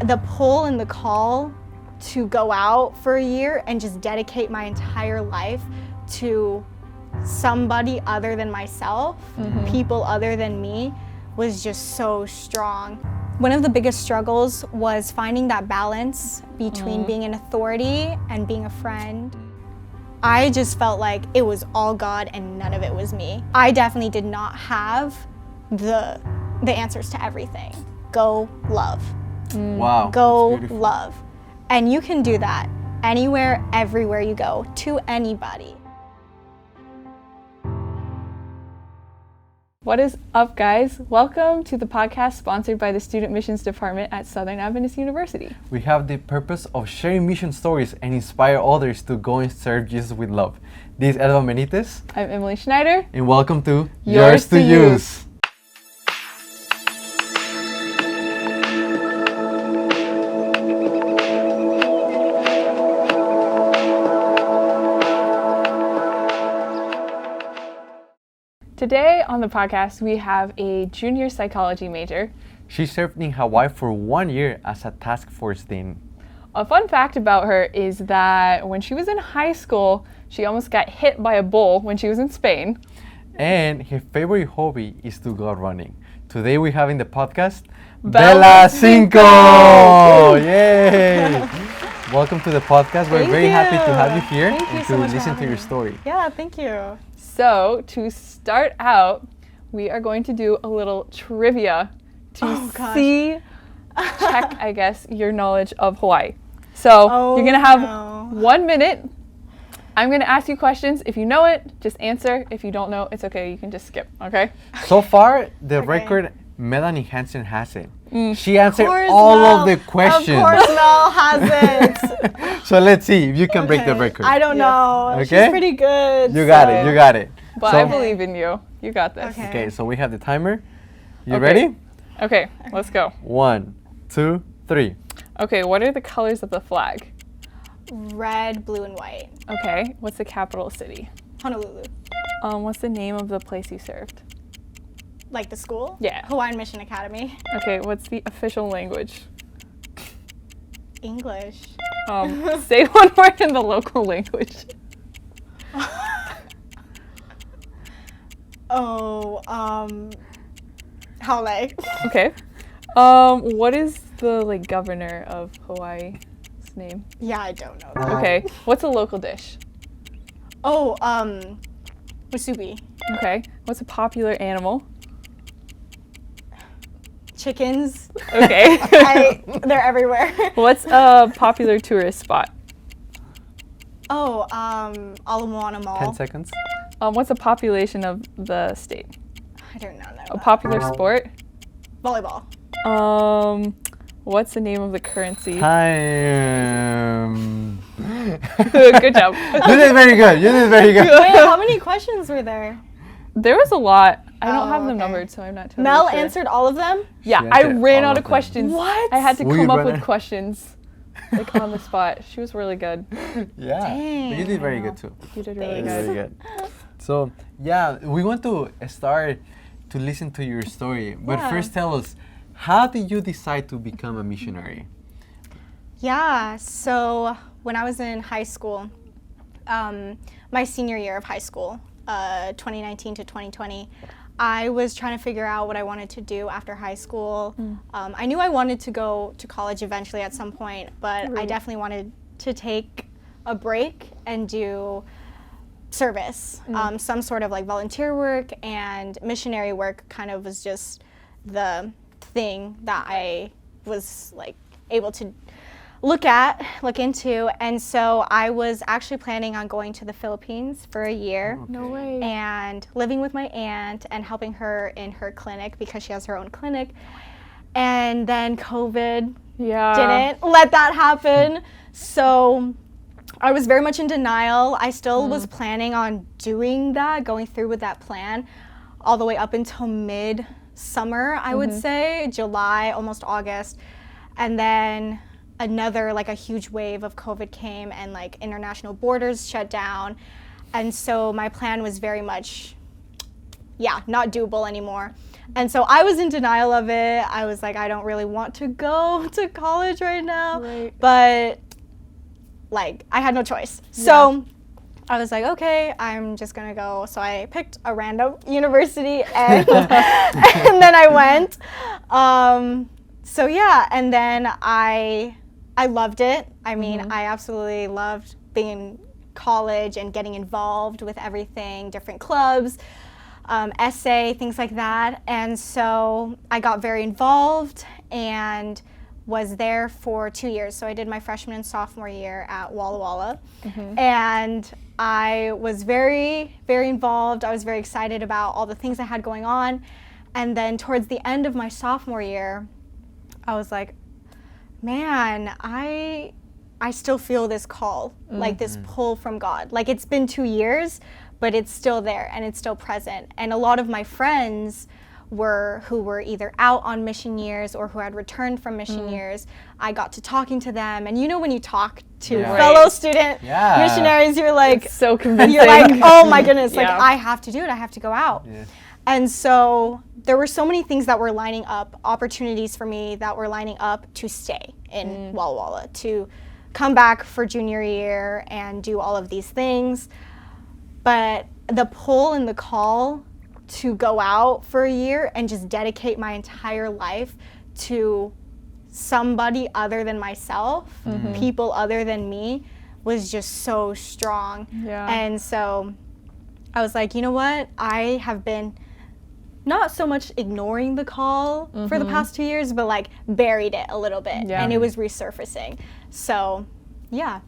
the pull and the call to go out for a year and just dedicate my entire life to somebody other than myself, people other than me, was just so strong. One of the biggest struggles was finding that balance between being an authority and being a friend. I just felt like it was all God and none of it was me. I definitely did not have the answers to everything. Go love. Wow. Go love. And you can do that anywhere, everywhere you go, to anybody. What is up, guys? Welcome to the podcast sponsored by the Student Missions Department at Southern Adventist University. We have the purpose of sharing mission stories and inspire others to go and serve Jesus with love. This is Elva Benitez. I'm Emily Schneider. And welcome to Yours to Use. Today on the podcast, we have a junior psychology major. She served in Hawaii for 1 year as a task force dean. A fun fact about her is that when she was in high school, she almost got hit by a bull when she was in Spain. And her favorite hobby is to go running. Today we have in the podcast, Bela Cinco! Yay! Welcome to the podcast. We're Thank very you. happy to have you here Thank you and so to much for listen to having your me. story. Yeah, thank you. So to start out, we are going to do a little trivia to check, I guess, your knowledge of Hawaii. So you're gonna have 1 minute. I'm gonna ask you questions. If you know it, just answer. If you don't know, it's okay. You can just skip, okay? So far, the record, Melanie Hansen has it. She answered all of the questions. Of course Mel has it. So let's see if you can break the record. I don't know. Okay. She's pretty good. You got it. You got it. But So- I believe in you. You got this. Okay. Okay, so we have the timer. You Okay. ready? Okay, let's go. 1, 2, 3. Okay, what are the colors of the flag? Red, blue, and white. Okay, what's the capital city? Honolulu. What's the name of the place you served? Like the school? Yeah. Hawaiian Mission Academy. Okay, what's the official language? English. Say one word in the local language. Haole. Okay. What is the governor of Hawaii's name? Yeah, I don't know that. Okay. What's a local dish? Oh, musubi. Okay. What's a popular animal? Chickens. Okay. They're everywhere. What's a popular tourist spot? Oh, Ala Moana Mall. 10 seconds. What's the population of the state? I don't know A that. popular sport? Volleyball. What's the name of the currency? Time. Good job. You did very good. You did very good. Wait, how many questions were there? There was a lot. I don't have them okay. numbered, so I'm not totally Mel sure. answered all of them? Yeah, She I answered ran all out of of them. questions. What? I had to Will you come up run with it? questions, on the spot. She was really good. Yeah. But you did very good too. You did really Thanks. good. Very good. So, yeah, we want to start to listen to your story. But Yeah. first tell us, how did you decide to become a missionary? Yeah, so when I was in high school, my senior year of high school, 2019 to 2020, I was trying to figure out what I wanted to do after high school. I knew I wanted to go to college eventually at some point, but I definitely wanted to take a break and do service, some sort of volunteer work, and missionary work kind of was just the thing that I was able to look into. And so I was actually planning on going to the Philippines for a year. No way. And living with my aunt and helping her in her clinic because she has her own clinic. And then COVID didn't let that happen. So I was very much in denial. I still was planning on doing that, going through with that plan, all the way up until mid-summer, I would say, July, almost August. And then another a huge wave of COVID came and international borders shut down. And so my plan was very much, not doable anymore. And so I was in denial of it. I was like, I don't really want to go to college right now. Right. But like, I had no choice. So I was like, okay, I'm just gonna go. So I picked a random university and, and then I went. So yeah, and then I loved it. I mean, I absolutely loved being in college and getting involved with everything, different clubs, essay, things like that. And so I got very involved and was there for 2 years. So I did my freshman and sophomore year at Walla Walla. And I was very, very involved. I was very excited about all the things I had going on. And then towards the end of my sophomore year, I was like, man, I still feel this call, like this pull from God. Like, it's been 2 years, but it's still there and it's still present. And a lot of my friends who were either out on mission years or who had returned from mission years, I got to talking to them. And you know, when you talk to fellow student missionaries, you're like, it's so convincing. You're like, oh my goodness, like, I have to do it. I have to go out. And so there were so many things that were lining up, opportunities for me that were lining up to stay in Walla Walla, to come back for junior year and do all of these things. But the pull and the call to go out for a year and just dedicate my entire life to somebody other than myself, people other than me, was just so strong. And so I was like, you know what? I have been not so much ignoring the call for the past 2 years, but like buried it a little bit, and it was resurfacing. So yeah,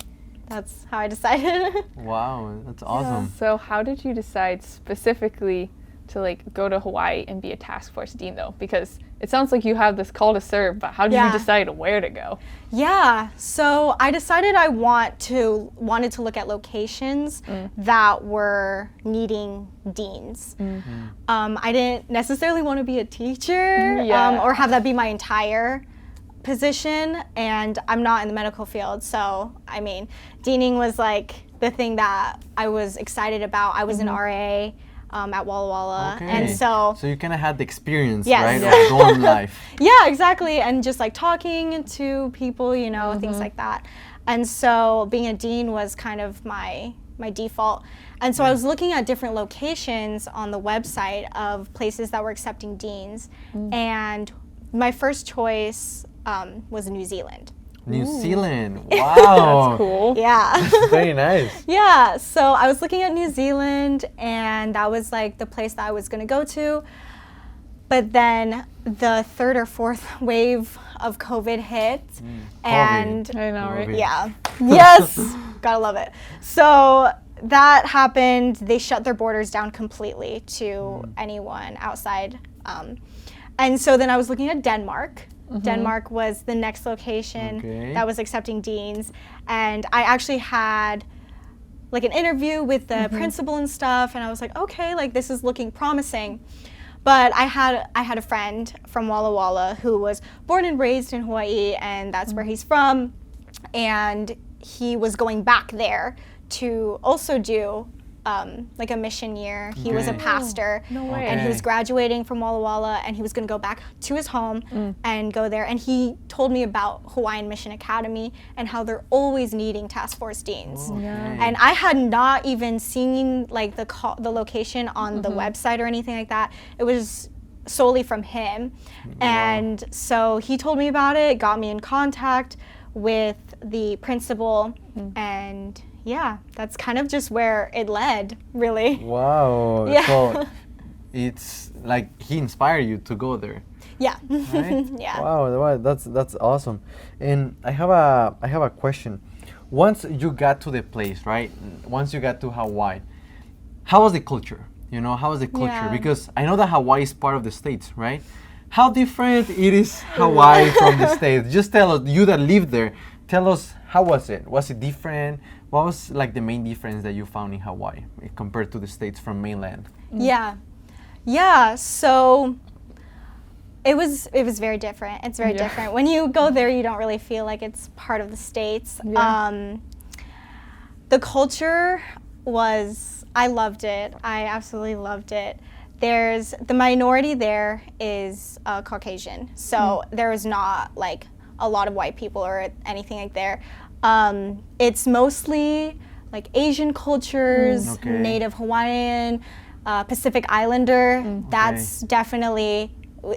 that's how I decided. Wow, that's awesome. So how did you decide specifically to like go to Hawaii and be a task force dean though? Because it sounds like you have this call to serve, but how did you decide where to go? Yeah, so I decided I wanted to look at locations that were needing deans. I didn't necessarily want to be a teacher or have that be my entire position, and I'm not in the medical field, so I mean, deaning was like the thing that I was excited about. I was an RA at Walla Walla, and so you kind of had the experience, Yes. right, of dorm life. Yeah, exactly, and just like talking to people, you know, things like that. And so being a dean was kind of my default. And so I was looking at different locations on the website of places that were accepting deans, and my first choice was New Zealand. New Zealand, wow. That's cool. Yeah. Very nice. Yeah, so I was looking at New Zealand, and that was like the place that I was gonna go to. But then the third or fourth wave of COVID hit, and I know, right? yeah, yes, gotta love it. So that happened. They shut their borders down completely to anyone outside. And so then I was looking at Denmark. Denmark was the next location that was accepting deans, and I actually had like an interview with the principal and stuff, and I was like, okay, like this is looking promising. But I had a friend from Walla Walla who was born and raised in Hawaii, and that's where he's from, and he was going back there to also do like a mission year. He was a pastor, and he was graduating from Walla Walla, and he was going to go back to his home and go there. And he told me about Hawaiian Mission Academy and how they're always needing task force deans. And I had not even seen like the location on the website or anything like that. It was solely from him. And so he told me about it, got me in contact with the principal, and yeah, that's kind of just where it led, really. Wow. Yeah. So it's like he inspired you to go there. Yeah. Right? Yeah. Wow, that's awesome. And I have a question. Once you got to the place, right? Once you got to Hawaii, how was the culture? You know, how was the culture? Yeah. Because I know that Hawaii is part of the States, right? How different it is Hawaii from the States? Just tell us, you that live there, tell us, how was it? Was it different? What was like the main difference that you found in Hawaii compared to the States from mainland? Yeah, so it was very different. It's very different. When you go there, you don't really feel like it's part of the States. The culture was, I loved it. I absolutely loved it. there's the minority there is Caucasian, so there is not like a lot of white people or anything like there. It's mostly like Asian cultures, Okay. Native Hawaiian, Pacific Islander. That's definitely,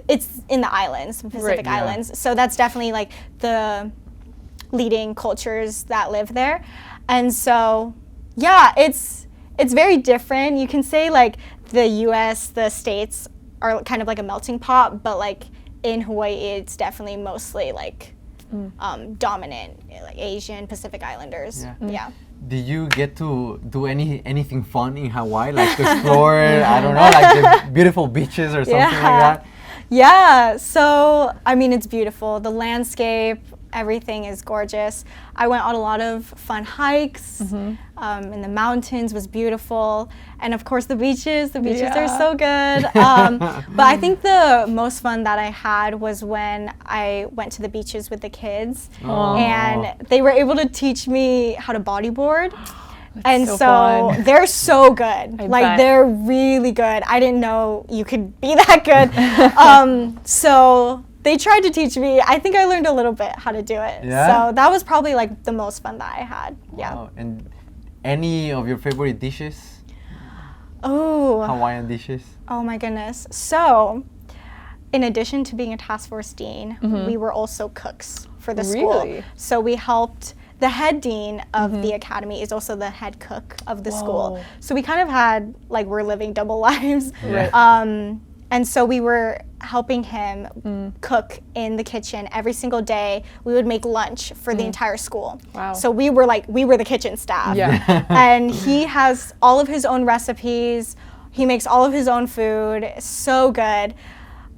it's in the islands, Pacific Right. Islands. So that's definitely like the leading cultures that live there. And so, yeah, it's very different. You can say like the US, the States are kind of like a melting pot, but like in Hawaii, it's definitely mostly like dominant, like Asian, Pacific Islanders. Yeah. Did you get to do anything fun in Hawaii, like to explore? I don't know, like the beautiful beaches or something like that. Yeah, so I mean, it's beautiful. The landscape, everything is gorgeous. I went on a lot of fun hikes in the mountains, was beautiful. And of course the beaches are so good. But I think the most fun that I had was when I went to the beaches with the kids. And they were able to teach me how to bodyboard. And so so fun. they're so good. I Like bet. they're really good. I didn't know you could be that good. So they tried to teach me. I think I learned a little bit how to do it. Yeah? So that was probably like the most fun that I had. Yeah. Wow. And any of your favorite dishes? Oh. Hawaiian dishes? Oh my goodness. So, in addition to being a task force dean, we were also cooks for the school. Really? So we helped. The head dean of the academy is also the head cook of the school. So we kind of had like we're living double lives. Right. And so we were helping him cook in the kitchen every single day. We would make lunch for the entire school. Wow. So we were the kitchen staff. Yeah. And he has all of his own recipes. He makes all of his own food. It's so good.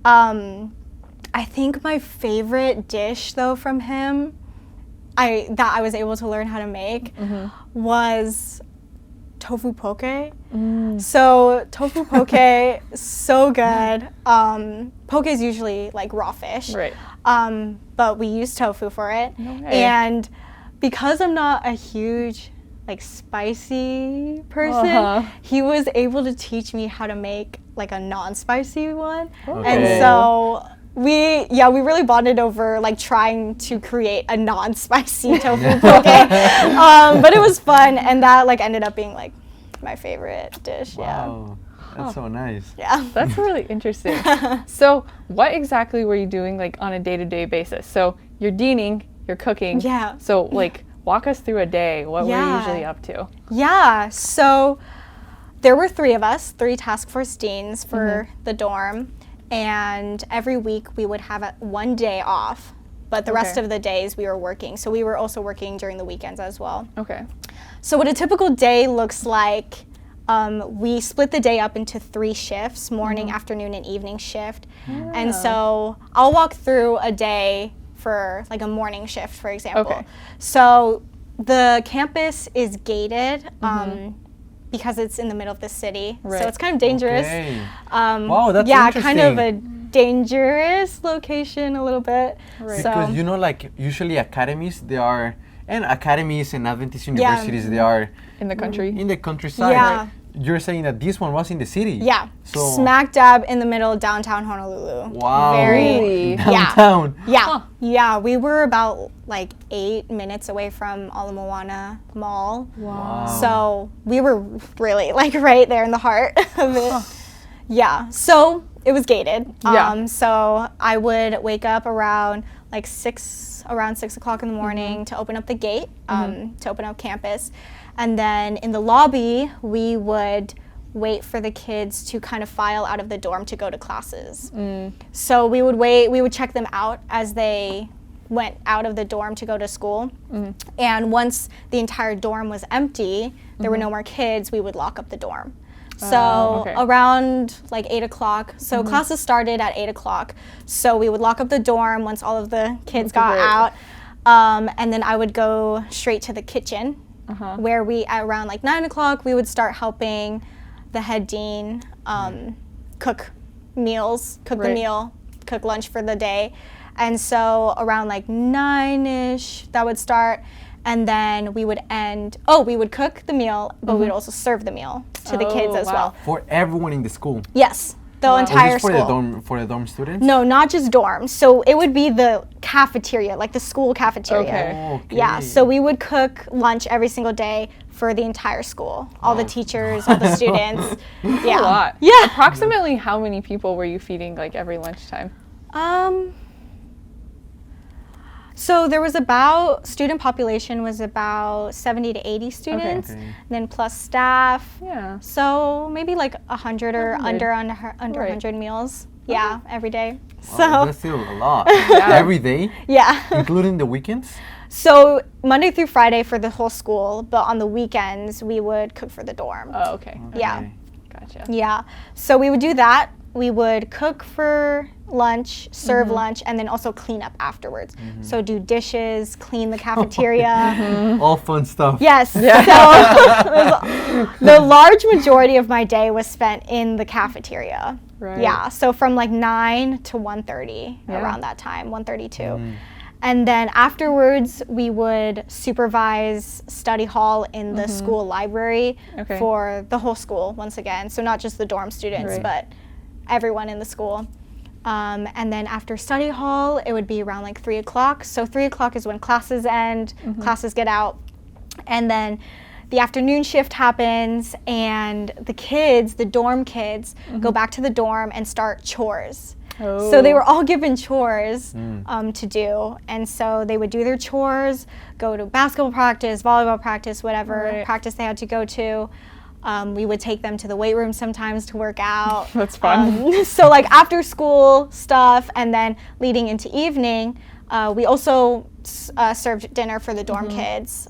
I think my favorite dish though from him, that I was able to learn how to make was tofu poke. So tofu poke, so good. Poke is usually like raw fish, Right. but we use tofu for it. No way. And because I'm not a huge like spicy person, he was able to teach me how to make like a non-spicy one. Okay. And so we really bonded over like trying to create a non-spicy tofu poke. But it was fun, and that like ended up being like my favorite dish. Wow. That's so nice. Yeah. That's really interesting. So what exactly were you doing like on a day-to-day basis? So you're deaning, you're cooking. Yeah. So like walk us through a day. What were you usually up to? Yeah, so there were 3 of us, 3 task force deans for the dorm, and every week we would have one day off, but the rest of the days we were working. So we were also working during the weekends as well. Okay. So what a typical day looks like, we split the day up into 3 shifts, morning, afternoon, and evening shift. And so I'll walk through a day for like a morning shift, for example. Okay. So the campus is gated because it's in the middle of the city. Right. So it's kind of dangerous. Okay. Wow, that's yeah, kind of a interesting. dangerous location a little bit. Right. So, Because you know, like usually academies, and Adventist universities, they are In the country. in the countryside. Yeah. You're saying that this one was in the city. yeah, So smack dab in the middle of downtown Honolulu. wow. Really? Downtown. Yeah, yeah, we were about like 8 minutes away from Ala Moana Mall. Wow. So we were really like right there in the heart of it. Yeah, so it was gated. Yeah. So I would wake up around like 6 o'clock in the morning to open up the gate, to open up campus. And then in the lobby, we would wait for the kids to kind of file out of the dorm to go to classes. So we would wait, we would check them out as they went out of the dorm to go to school. And once the entire dorm was empty, there were no more kids, we would lock up the dorm. So okay. around like 8 o'clock, so classes started at 8 o'clock. So we would lock up the dorm once all of the kids got Great. out. And then I would go straight to the kitchen where we, at around like 9 o'clock, we would start helping the head dean cook meals, cook the Right. meal, cook lunch for the day. And so around like 9-ish, that would start. And then we would we would cook the meal, but we would also serve the meal to the kids as well. For everyone in the school? Yes, the entire Or just school. For the dorm students? No, not just dorms. So it would be the cafeteria, like the school cafeteria. Okay. Okay. Yeah, so we would cook lunch every single day for the entire school. All the teachers, all the students. Yeah. A lot. Yeah. Approximately how many people were you feeding like every lunchtime? So there was student population was about 70 to 80 students, Okay. then plus staff. Yeah. So maybe like 100 or 100. under Right. 100 meals. Yeah, every day. Wow, So that's still a lot. Every day? yeah. Including the weekends? So Monday through Friday for the whole school, but on the weekends we would cook for the dorm. Oh, okay. Yeah. Okay. Gotcha. Yeah. So we would do that. We would cook for lunch, serve lunch, and then also clean up afterwards. So do dishes, clean the cafeteria. All fun stuff. Yes. So the large majority of my day was spent in the cafeteria. Right. Yeah. So from like 9 to 1:30, Yeah. around that time, 1:32. And then afterwards, we would supervise study hall in the school library Okay. for the whole school once again. So not just the dorm students, Right. but everyone in the school. And then after study hall, it would be around like 3 o'clock. So 3 o'clock is when classes end, classes get out. And then the afternoon shift happens and the kids, the dorm kids, go back to the dorm and start chores. So they were all given chores to do. And so they would do their chores, go to basketball practice, volleyball practice, whatever practice they had to go to. We would take them to the weight room sometimes to work out. That's fun. So like after school stuff and then leading into evening, we also served dinner for the dorm kids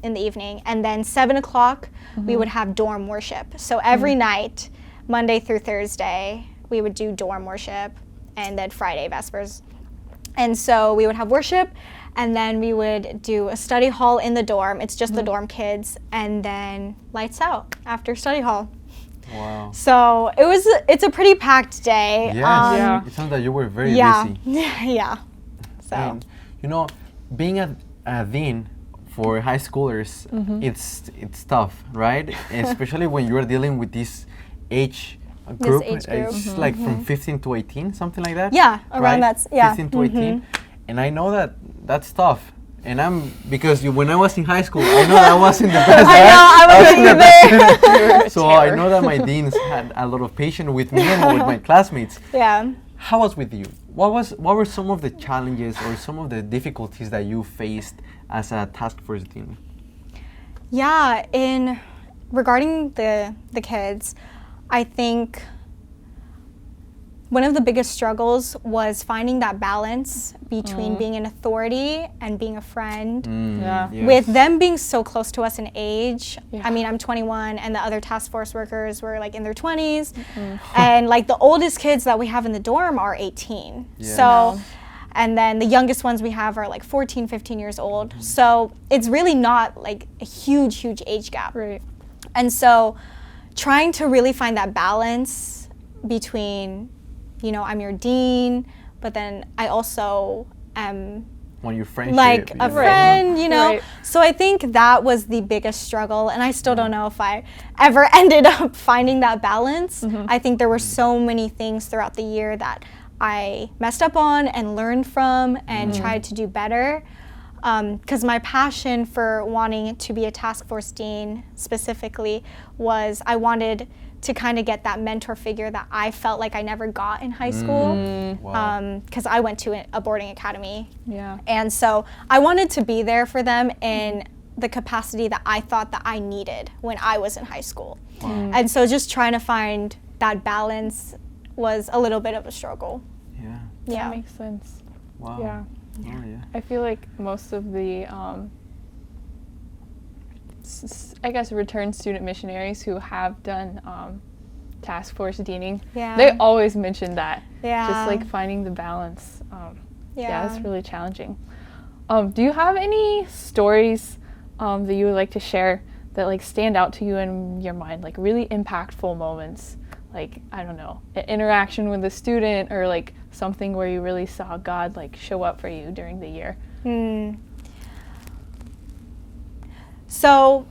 in the evening. And then 7 o'clock, we would have dorm worship. So every night, Monday through Thursday, we would do dorm worship, and then Friday Vespers. And so we would have worship, and then we would do a study hall in the dorm. It's just the dorm kids, and then lights out after study hall. Wow. So it's a pretty packed day. Yes. Yeah. It sounds like you were very Yeah. busy. Yeah. So And, you know, being a dean for high schoolers, it's tough, right? Especially when you're dealing with this age group. age group. It's like from 15 to 18, something like that. yeah, around right? that's yeah. 15 to 18. And I know that that's tough. And because when I was in high school, I know that I wasn't the best. I know, I wasn't either. So I know that my deans had a lot of patience with me and with my classmates. Yeah. How was with you? What were some of the challenges or some of the difficulties that you faced as a task force dean? Yeah, regarding the kids, I think one of the biggest struggles was finding that balance between being an authority and being a friend. Yeah. Yes. With them being so close to us in age, Yeah. I mean, I'm 21 and the other task force workers were like in their 20s. And like the oldest kids that we have in the dorm are 18. Yeah. So, and then the youngest ones we have are like 14, 15 years old. So it's really not like a huge age gap. Right. And so trying to really find that balance between, you know, I'm your dean, but then I also am When your friendship, like a friend, you know. Right. So I think that was the biggest struggle, and I still don't know if I ever ended up finding that balance. I think there were so many things throughout the year that I messed up on and learned from and tried to do better. Because my passion for wanting to be a task force dean specifically was I wanted to kind of get that mentor figure that I felt like I never got in high school. Wow. Because I went to a boarding academy. Yeah. And so I wanted to be there for them in the capacity that I thought that I needed when I was in high school. And so just trying to find that balance was a little bit of a struggle. Yeah. Yeah. That makes sense. Wow. Yeah. Oh, yeah. I feel like most of the, I guess, returned student missionaries who have done task force deaning, Yeah. they always mention that. Yeah. Just like finding the balance. Yeah, it's Yeah. really challenging. Do you have any stories that you would like to share that like stand out to you in your mind, like really impactful moments? Like, I don't know, an interaction with a student or like something where you really saw God like show up for you during the year? So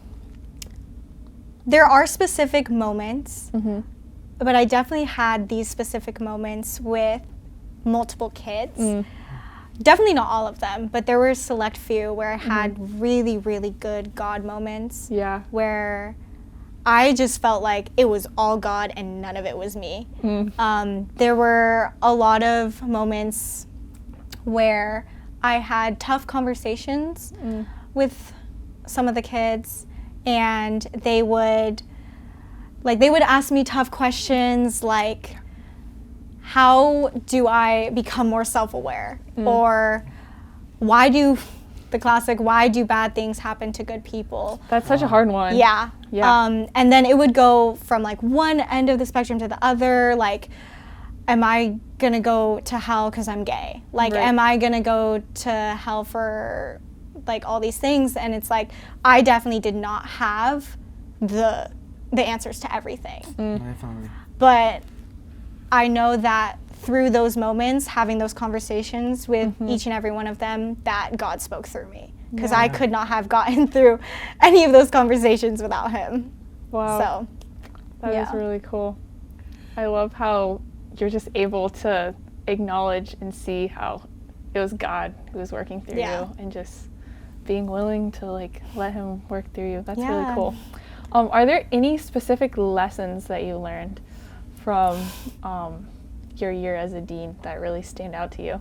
there are specific moments, but I definitely had these specific moments with multiple kids. Definitely not all of them, but there were a select few where I had really, really good God moments. Yeah. Where I just felt like it was all God and none of it was me. There were a lot of moments where I had tough conversations with some of the kids, and they would ask me tough questions like, how do I become more self-aware? Or why do bad things happen to good people? That's such a hard one. Yeah. And then it would go from like one end of the spectrum to the other. Like, am I gonna go to hell because I'm gay? Like, am I gonna go to hell for like all these things? And it's like, I definitely did not have the answers to everything. Definitely. But I know that through those moments, having those conversations with each and every one of them, that God spoke through me. Because I could not have gotten through any of those conversations without him. Wow. So, that is really cool. I love how you're just able to acknowledge and see how it was God who was working through you, and just being willing to like let him work through you. That's really cool. Are there any specific lessons that you learned from your year as a dean that really stand out to you?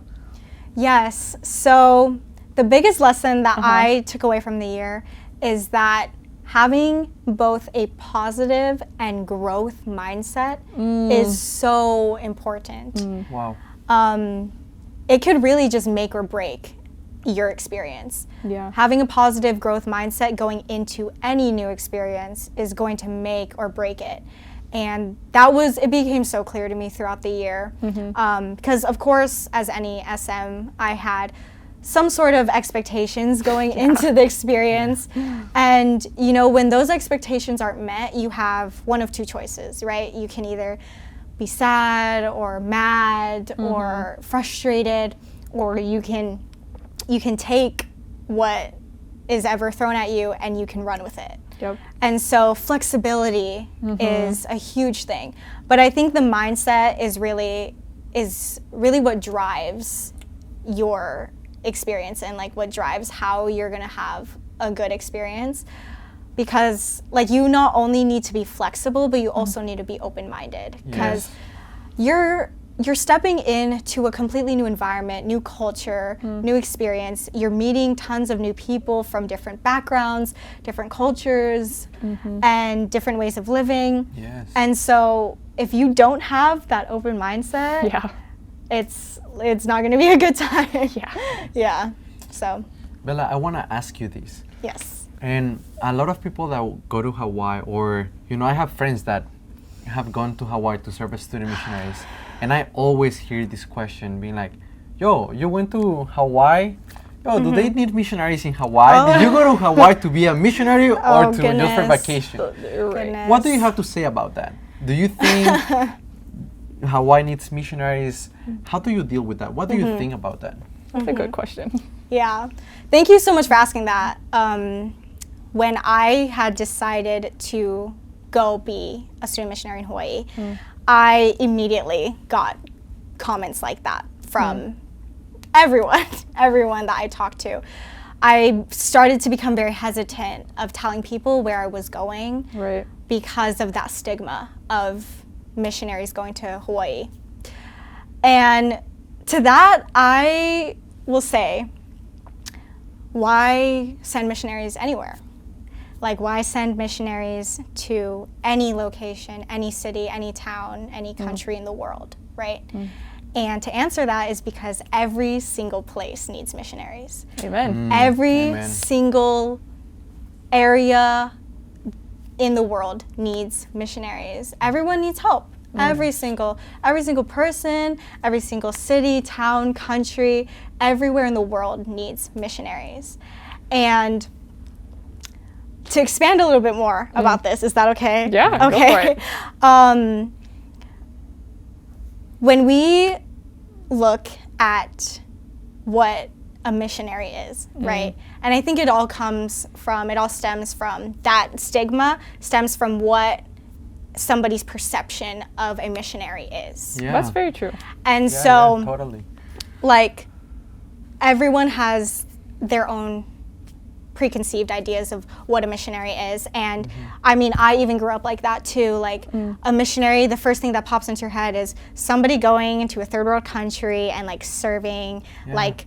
Yes. So the biggest lesson that I took away from the year is that having both a positive and growth mindset is so important. Wow. It could really just make or break your experience. Yeah. Having a positive growth mindset going into any new experience is going to make or break it. And it became so clear to me throughout the year. Because of course, as any SM, I had some sort of expectations going into the experience. And you know, when those expectations aren't met, you have one of two choices, right? You can either be sad or mad or frustrated, or you can take what is ever thrown at you and you can run with it. And so flexibility is a huge thing. But I think the mindset is really what drives your experience and like what drives how you're gonna have a good experience. Because like you not only need to be flexible, but you also need to be open-minded. Because you're stepping into a completely new environment, new culture, new experience. You're meeting tons of new people from different backgrounds, different cultures, and different ways of living. And so if you don't have that open mindset, it's not going to be a good time. So Bella, I want to ask you this. Yes. And a lot of people that go to Hawaii, or I have friends that have gone to Hawaii to serve as student missionaries. And I always hear this question being like, yo, you went to Hawaii? Yo, do they need missionaries in Hawaii? Did you go to Hawaii to be a missionary or to just for vacation? What do you have to say about that? Do you think Hawaii needs missionaries? How do you deal with that? What do you think about that? That's a good question. Yeah. Thank you so much for asking that. When I had decided to go be a student missionary in Hawaii, I immediately got comments like that from everyone that I talked to. I started to become very hesitant of telling people where I was going because of that stigma of missionaries going to Hawaii. And to that, I will say, why send missionaries anywhere? Like, why send missionaries to any location, any city, any town, any country in the world, right? And to answer that is because every single place needs missionaries. Amen. Every single area in the world needs missionaries. Everyone needs help. Every single person, every single city, town, country, everywhere in the world needs missionaries. And to expand a little bit more about this, is that okay? Yeah, okay. Go for it. When we look at what a missionary is, right? And I think it all stems from that stigma, stems from what somebody's perception of a missionary is. Yeah. That's very true. And Yeah, so, yeah, totally. like, everyone has their own preconceived ideas of what a missionary is. And I mean, I even grew up like that too. Like a missionary, the first thing that pops into your head is somebody going into a third world country and like serving like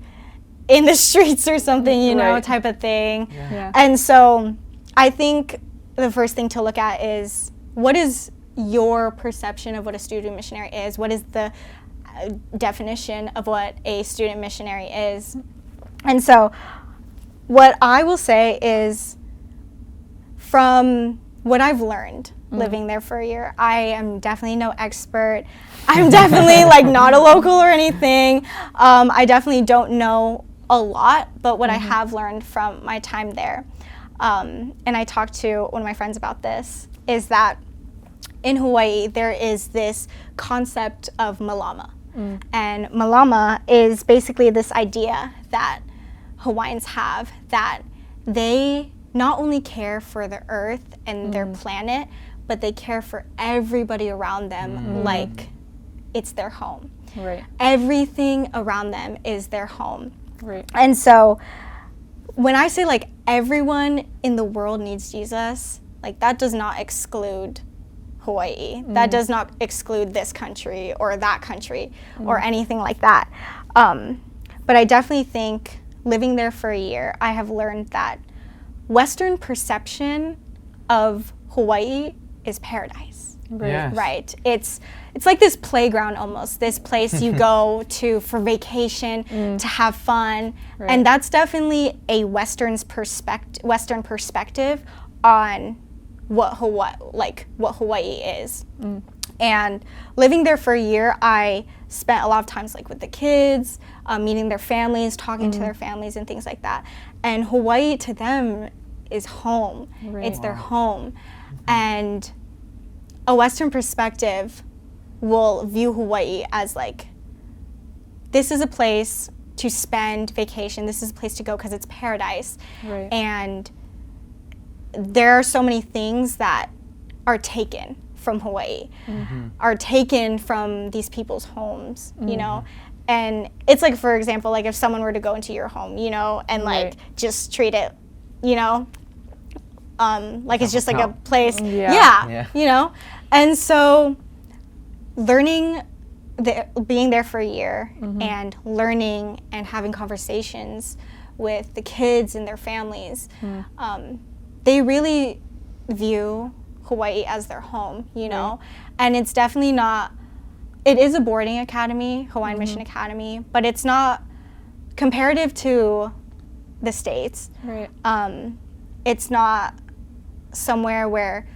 in the streets or something, you know, type of thing. Yeah. And so I think the first thing to look at is, what is your perception of what a student missionary is? What is the definition of what a student missionary is? And so what I will say is, from what I've learned living there for a year, I am definitely no expert. I'm definitely like not a local or anything. I definitely don't know a lot, but what I have learned from my time there, and I talked to one of my friends about this, is that in Hawaii there is this concept of malama. And malama is basically this idea that Hawaiians have, that they not only care for the earth and their planet, but they care for everybody around them like it's their home. Right. Everything around them is their home. Right. And so when I say like everyone in the world needs Jesus, like that does not exclude Hawaii. That does not exclude this country or that country or anything like that. But I definitely think living there for a year, I have learned that Western perception of Hawaii is paradise. Right. Yes. Right. It's like this playground almost, this place you go to for vacation, to have fun. Right. And that's definitely a Western perspective on what Hawaii is. And living there for a year, I spent a lot of times like with the kids, meeting their families, talking to their families and things like that. And Hawaii to them is home. Right. It's their home. And a Western perspective will view Hawaii as like, this is a place to spend vacation. This is a place to go because it's paradise. Right. And there are so many things that are taken from Hawaii, are taken from these people's homes, you know? And it's like, for example, like if someone were to go into your home, you know, and like just treat it, you know, like it's just like a place, Yeah. you know? And so being there for a year and learning and having conversations with the kids and their families, they really view Hawaii as their home, you know? And it's definitely not, it is a boarding academy, Hawaiian Mission Academy, but it's not comparative to the States. Right. It's not somewhere where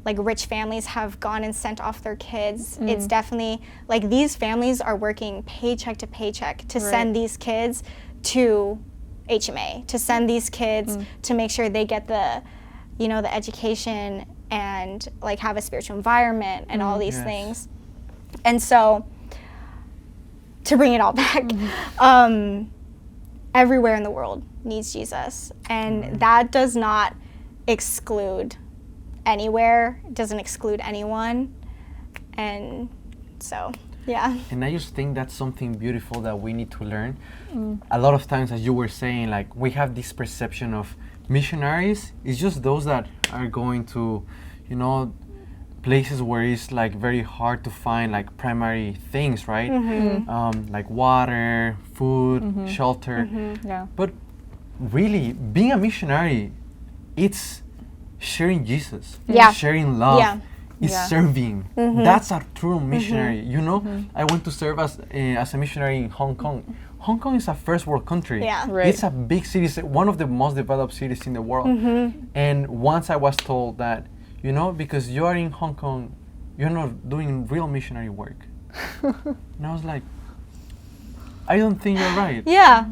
like rich families have gone and sent off their kids. It's definitely like these families are working paycheck to paycheck to send these kids to HMA, to send these kids to make sure they get the, you know, the education and like have a spiritual environment and all these things. And so to bring it all back, everywhere in the world needs Jesus, and that does not exclude anywhere, doesn't exclude anyone. And so And I just think that's something beautiful that we need to learn. A lot of times, as you were saying, like we have this perception of missionaries. It's just those that are going to, you know, places where it's like very hard to find like primary things, right? Like water, food, shelter. Yeah. But really, being a missionary, it's sharing Jesus, sharing love. It's serving. That's a true missionary. You know, I went to serve as a missionary in Hong Kong. Hong Kong is a first world country. Right. It's a big city, one of the most developed cities in the world. And once I was told that, you know, because you are in Hong Kong, you're not doing real missionary work. And I was like, I don't think you're right.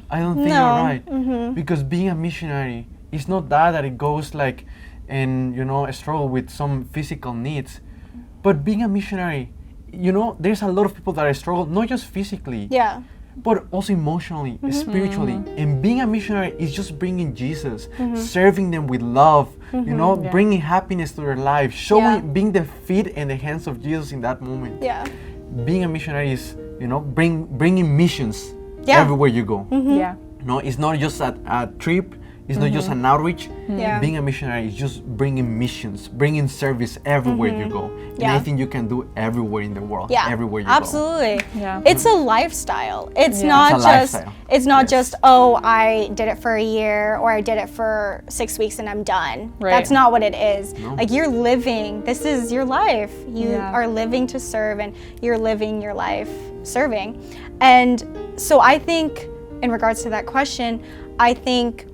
I don't think you're right. Because being a missionary, it's not that it goes like, and you know, struggle with some physical needs, but being a missionary, you know, there's a lot of people that struggle not just physically, but also emotionally, spiritually. And being a missionary is just bringing Jesus, serving them with love, you know, bringing happiness to their life, showing, being the feet and the hands of Jesus in that moment. Yeah. Being a missionary is, you know, bringing missions everywhere you go. Yeah. No, it's not just a trip. It's not just an outreach. Yeah. Being a missionary is just bringing missions, bringing service everywhere you go. And I think you can do everywhere in the world. Yeah, Everywhere you absolutely. go. Yeah. It's a lifestyle. It's Yeah. not It's a just lifestyle. it's not Yes. just, oh, I did it for a year or I did it for 6 weeks and I'm done. Right. That's not what it is. No. Like, you're living, this is your life. You Yeah. are living to serve, and you're living your life serving. And so I think, in regards to that question, I think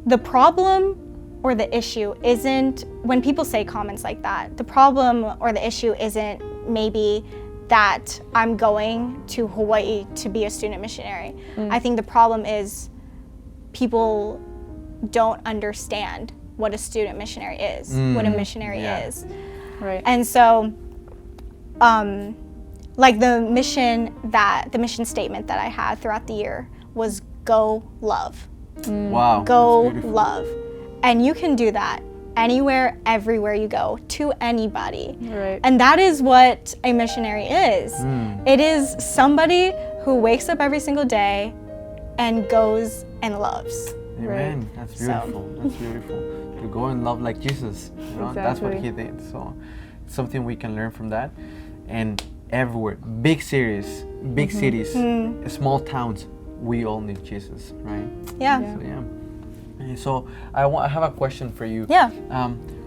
the problem or the issue isn't, when people say comments like that, the problem or the issue isn't maybe that I'm going to Hawaii to be a student missionary. I think the problem is people don't understand what a student missionary is, what a missionary is. Right. And so, like the mission statement that I had throughout the year was go love. Wow. Go that's beautiful. love. And you can do that anywhere, everywhere you go, to anybody. Right. And that is what a missionary is. It is somebody who wakes up every single day and goes and loves. Amen. That's beautiful. That's beautiful. To go and love like Jesus. You know, that's what he did. So it's something we can learn from that. And everywhere, big cities, small towns, we all need Jesus, right? Yeah. Yeah. So, yeah. And so I have a question for you. Yeah.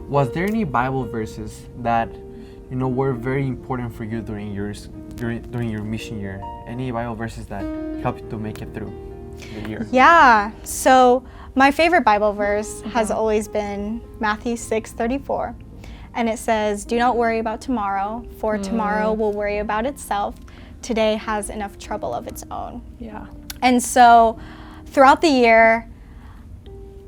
Was there any Bible verses that, you know, were very important for you during your mission year? Any Bible verses that helped you to make it through the year? Yeah. So my favorite Bible verse has always been Matthew 6:34. And it says, "Do not worry about tomorrow, for tomorrow will worry about itself. Today has enough trouble of its own." Yeah. And so throughout the year,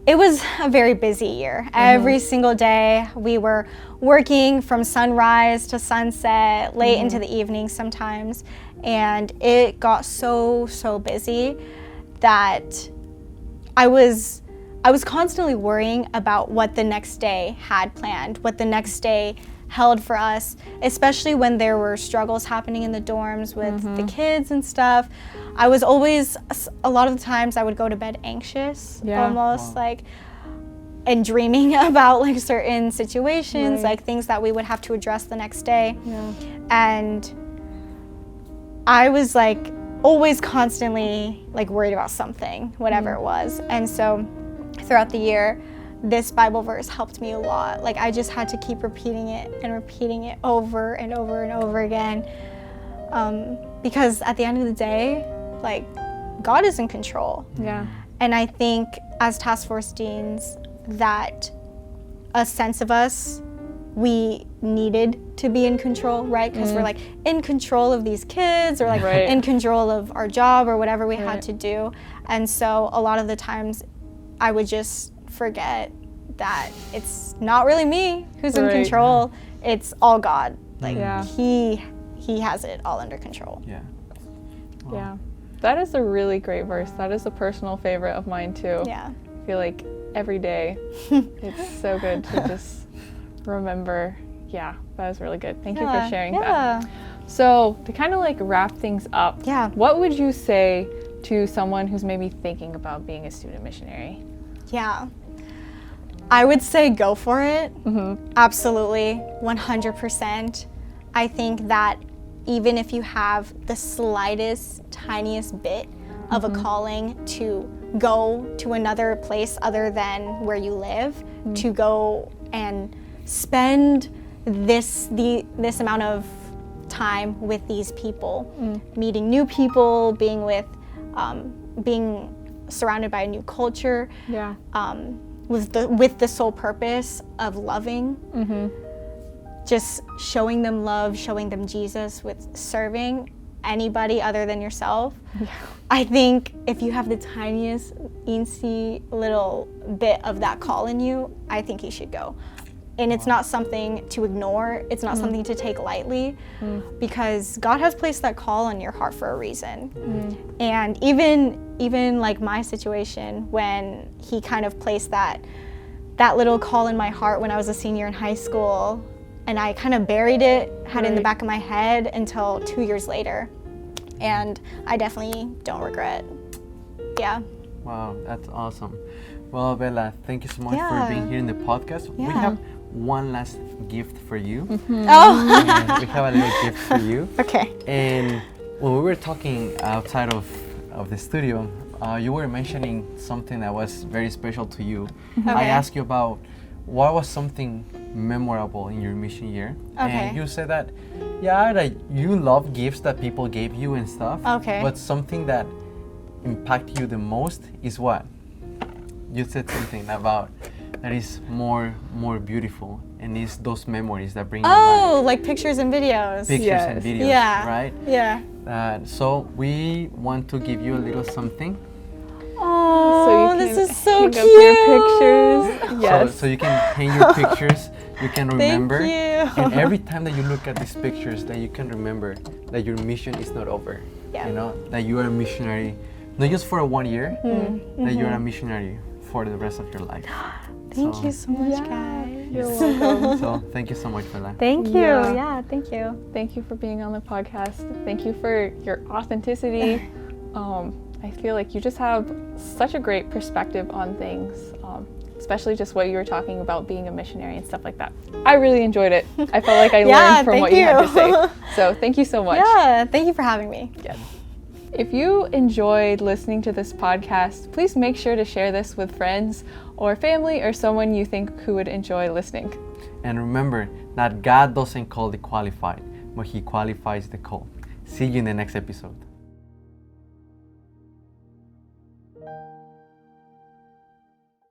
it was a very busy year. Every single day we were working from sunrise to sunset, late into the evening sometimes. And it got so busy that I was constantly worrying about what the next day had planned, what the next day held for us, especially when there were struggles happening in the dorms with the kids and stuff. I was always, a lot of the times I would go to bed anxious, almost like, and dreaming about like certain situations, like things that we would have to address the next day. Yeah. And I was like always constantly like worried about something, whatever it was. And so throughout the year, this Bible verse helped me a lot. Like, I just had to keep repeating it over and over and over again. Because at the end of the day, like, God is in control. Yeah. And I think as task force deans, that a sense of us, we needed to be in control, right? Because we're like in control of these kids, or like in control of our job or whatever we had to do. And so a lot of the times I would just forget that it's not really me who's in control. It's all God. Like he has it all under control. Yeah. Wow. Yeah. That is a really great verse. That is a personal favorite of mine too. Yeah. I feel like every day it's so good to just remember. Yeah, that was really good. Thank you for sharing that. So to kind of like wrap things up, what would you say to someone who's maybe thinking about being a student missionary? Yeah. I would say go for it. Absolutely, 100%. I think that even if you have the slightest, tiniest bit of a calling to go to another place other than where you live, to go and spend this amount of time with these people, meeting new people, being surrounded by a new culture, with the sole purpose of loving, just showing them love, showing them Jesus, with serving anybody other than yourself. I think if you have the tiniest, eensy little bit of that call in you, I think you should go. And it's not something to ignore. It's not something to take lightly, because God has placed that call on your heart for a reason. And even like my situation, when he kind of placed that little call in my heart when I was a senior in high school, and I kind of buried it, had it in the back of my head until 2 years later. And I definitely don't regret. Yeah. Wow, that's awesome. Well, Bela, thank you so much for being here in the podcast. We have one last gift for you. Oh. And we have a little gift for you. Okay. And when we were talking outside of the studio, you were mentioning something that was very special to you. I asked you about what was something memorable in your mission year. And you said that, that you love gifts that people gave you and stuff. But something that impacted you the most is what? You said something about that is more beautiful, and it's those memories that bring you back. Like pictures and videos. Pictures and videos, right? Yeah. So we want to give you a little something. Oh, this is so hang cute. up your pictures. Yes. So you can hang your pictures. You can remember. Thank you. And every time that you look at these pictures, that you can remember that your mission is not over. Yeah. You know, that you are a missionary, not just for 1 year, that you are a missionary for the rest of your life. Thank you so much, guys. You're welcome. So thank you so much, Bela. Thank you. Yeah. Thank you. Thank you for being on the podcast. Thank you for your authenticity. I feel like you just have such a great perspective on things, especially just what you were talking about being a missionary and stuff like that. I really enjoyed it. I felt like I learned from what you had to say. So thank you so much. Yeah, thank you for having me. Yes. If you enjoyed listening to this podcast, please make sure to share this with friends or family or someone you think who would enjoy listening. And remember that God doesn't call the qualified, but He qualifies the called. See you in the next episode.